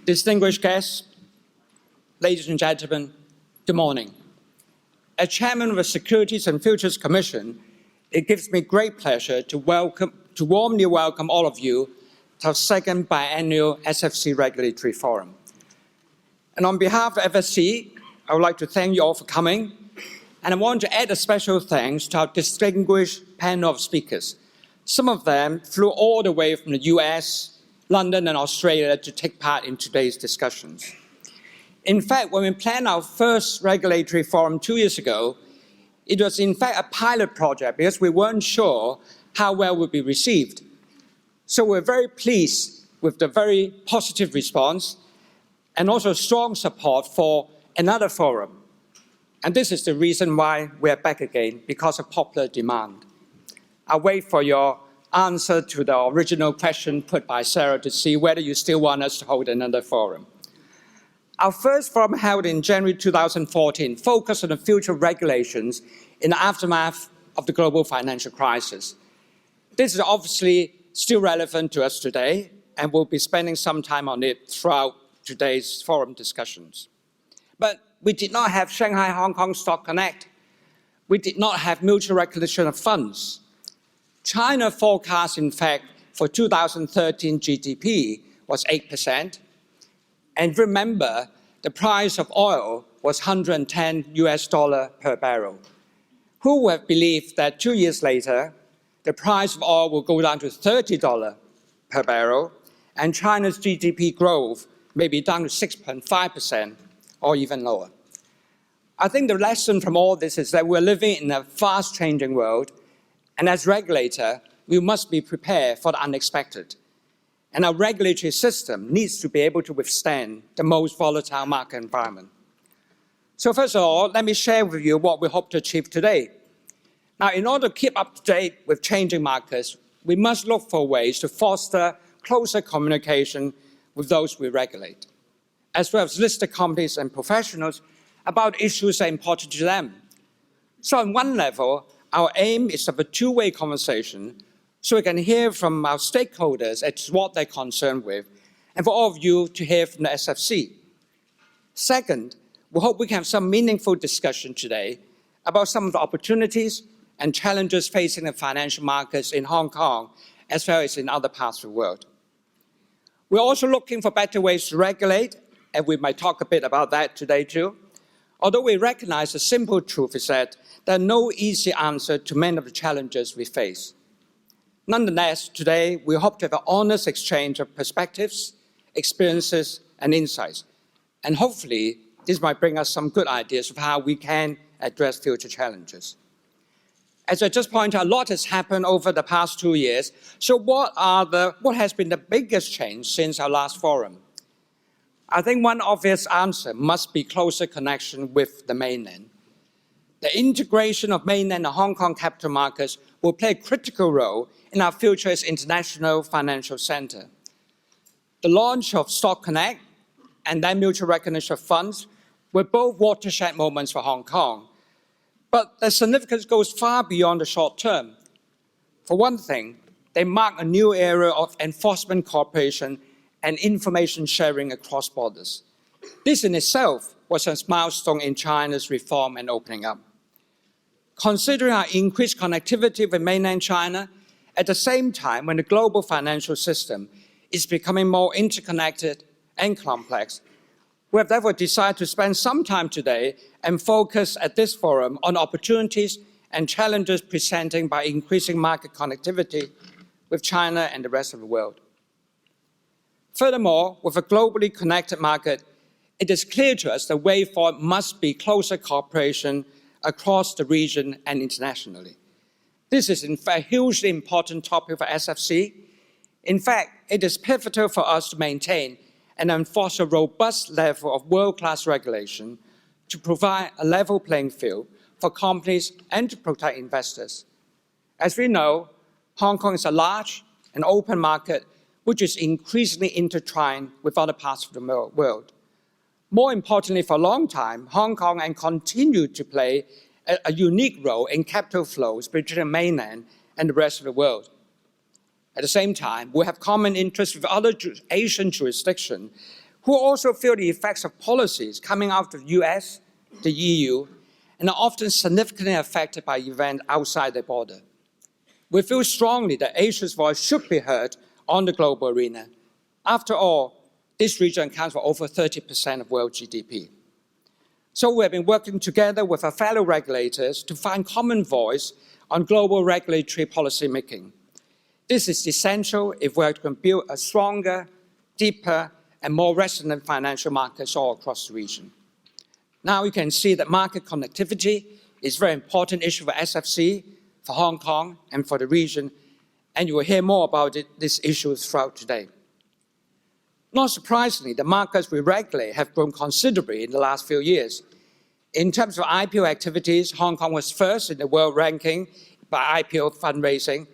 Distinguished guests, ladies and gentlemen, good morning. As Chairman of the Securities and Futures Commission, it gives me great pleasure to warmly welcome all of you to our second biannual SFC Regulatory Forum. And on behalf of FSC, I would like to thank you all for coming, and I want to add a special thanks to our distinguished panel of speakers. Some of them flew all the way from the US, London and Australia to take part in today's discussions. In fact, when we planned our first regulatory forum 2 years ago, it was in fact a pilot project because we weren't sure how well it would be received. So we're very pleased with the very positive response and also strong support for another forum. And this is the reason why we're back again, because of popular demand. I'll wait for your answer to the original question put by Sarah to see whether you still want us to hold another forum. Our first forum, held in January 2014, focused on the future of regulations in the aftermath of the global financial crisis. This is obviously still relevant to us today, and we'll be spending some time on it throughout today's forum discussions. But we did not have Shanghai-Hong Kong Stock Connect. We did not have mutual recognition of funds. China forecast, in fact, for 2013 GDP was 8%. And remember, the price of oil was $110 per barrel. Who would have believed that 2 years later, the price of oil will go down to $30 per barrel, and China's GDP growth may be down to 6.5% or even lower? I think the lesson from all this is that we're living in a fast-changing world, and as regulator, we must be prepared for the unexpected. And our regulatory system needs to be able to withstand the most volatile market environment. So first of all, let me share with you what we hope to achieve today. Now, in order to keep up to date with changing markets, we must look for ways to foster closer communication with those we regulate, as well as listed companies and professionals about issues that are important to them. So on one level, our aim is to have a two-way conversation so we can hear from our stakeholders as to what they're concerned with, and for all of you to hear from the SFC. Second, we hope we can have some meaningful discussion today about some of the opportunities and challenges facing the financial markets in Hong Kong as well as in other parts of the world. We're also looking for better ways to regulate, and we might talk a bit about that today too. Although we recognize the simple truth is that there are no easy answers to many of the challenges we face. Nonetheless, today we hope to have an honest exchange of perspectives, experiences, and insights. And hopefully, this might bring us some good ideas of how we can address future challenges. As I just pointed out, a lot has happened over the past 2 years. So what has been the biggest change since our last forum? I think one obvious answer must be closer connection with the mainland. The integration of mainland and Hong Kong capital markets will play a critical role in our future as international financial center. The launch of Stock Connect and then mutual recognition of funds were both watershed moments for Hong Kong. But their significance goes far beyond the short term. For one thing, they mark a new era of enforcement cooperation and information sharing across borders. This in itself was a milestone in China's reform and opening up. Considering our increased connectivity with mainland China, at the same time when the global financial system is becoming more interconnected and complex, we have therefore decided to spend some time today and focus at this forum on opportunities and challenges presented by increasing market connectivity with China and the rest of the world. Furthermore, with a globally connected market, it is clear to us the way forward must be closer cooperation across the region and internationally. This is in fact a hugely important topic for SFC. In fact, it is pivotal for us to maintain and enforce a robust level of world-class regulation to provide a level playing field for companies and to protect investors. As we know, Hong Kong is a large and open market which is increasingly intertwined with other parts of the world. More importantly, for a long time, Hong Kong and continue to play a unique role in capital flows between the mainland and the rest of the world. At the same time, we have common interests with other Asian jurisdictions, who also feel the effects of policies coming out of the US, the EU, and are often significantly affected by events outside their border. We feel strongly that Asia's voice should be heard on the global arena. After all, this region accounts for over 30% of world GDP. So we have been working together with our fellow regulators to find common voice on global regulatory policy making. This is essential if we are to build a stronger, deeper, and more resilient financial markets all across the region. Now you can see that market connectivity is a very important issue for SFC, for Hong Kong, and for the region, and you will hear more about these issues throughout today. Not surprisingly, the markets we regulate have grown considerably in the last few years. In terms of IPO activities, Hong Kong was first in the world ranking by IPO fundraising,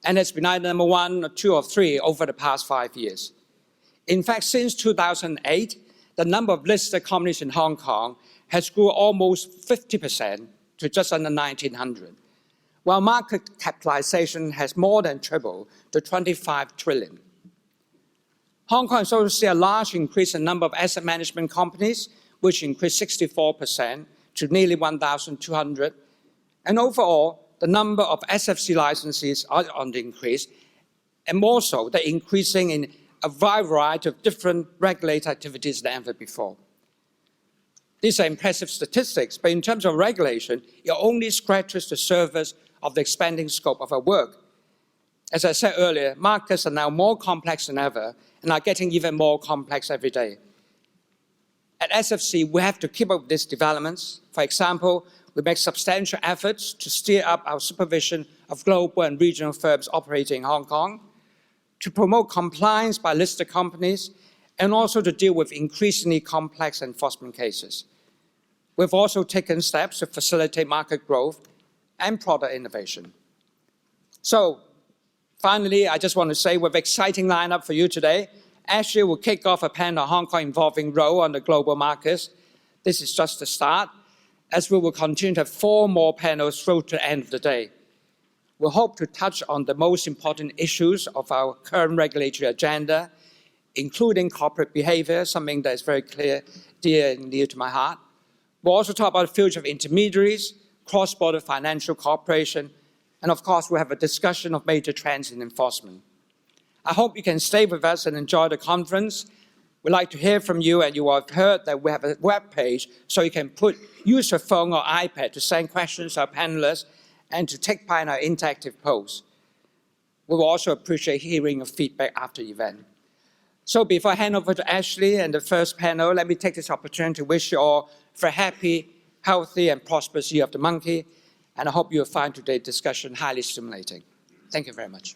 and has been either number 1 or 2 or 3 over the past 5 years. In fact, since 2008, the number of listed companies in Hong Kong has grew almost 50% to just under 1,900, while market capitalization has more than tripled to 25 trillion. Hong Kong has also seen a large increase in the number of asset management companies, which increased 64% to nearly 1,200. And overall, the number of SFC licenses are on the increase, and more so, they're increasing in a wide variety of different regulated activities than ever before. These are impressive statistics, but in terms of regulation, it only scratches the surface of the expanding scope of our work. As I said earlier, markets are now more complex than ever and are getting even more complex every day. At SFC, we have to keep up with these developments. For example, we make substantial efforts to steer up our supervision of global and regional firms operating in Hong Kong, to promote compliance by listed companies, and also to deal with increasingly complex enforcement cases. We've also taken steps to facilitate market growth and product innovation. So, finally, I just want to say we have an exciting lineup for you today. Ashley will kick off a panel on Hong Kong involving role on the global markets. This is just the start, as we will continue to have 4 more panels through to the end of the day. We hope to touch on the most important issues of our current regulatory agenda, including corporate behaviour, something that is very clear, dear and near to my heart. We'll also talk about the future of intermediaries, cross-border financial cooperation, and of course, we'll have a discussion of major trends in enforcement. I hope you can stay with us and enjoy the conference. We'd like to hear from you, and you will have heard that we have a web page, so you can use your phone or iPad to send questions to our panelists and to take part in our interactive polls. We will also appreciate hearing your feedback after the event. So before I hand over to Ashley and the first panel, let me take this opportunity to wish you all a very happy, healthy, and prosperous Year of the Monkey, and I hope you'll find today's discussion highly stimulating. Thank you very much.